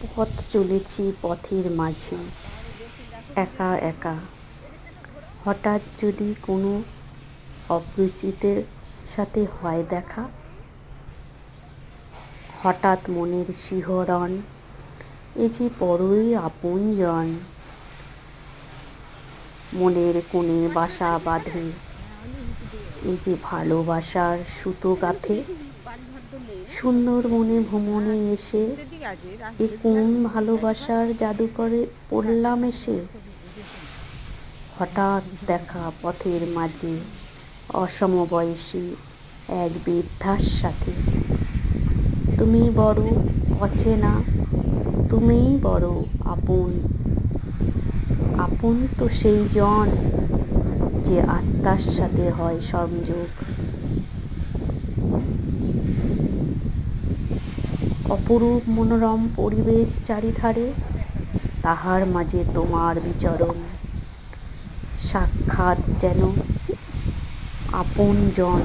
পথ চলেছি পথের মাঝে একা একা। হঠাৎ যদি কোনো অপরিচিতের সাথে হয় দেখা, হঠাৎ মনের শিহরণ, এ যে বড়ই আপনজন। মনের কোণে বাসা বাঁধে, এ যে ভালোবাসার সুতো গাঁথে। সুন্দরবনে ভ্রমণে এসে এ কোন ভালোবাসার জাদুকরে পড়লাম এসে। হঠাৎ দেখা পথের মাঝে অসমবয়সী এক বৃদ্ধার সাথে। তুমি বড় অচেনা, তুমিই বড় আপন। আপন তো সেই জন যে আত্মার সাথে হয় সংযোগ। অপরূপ মনোরম পরিবেশ চারিধারে, তাহার মাঝে তোমার বিচরণ। সাক্ষাৎ যেন আপনজন।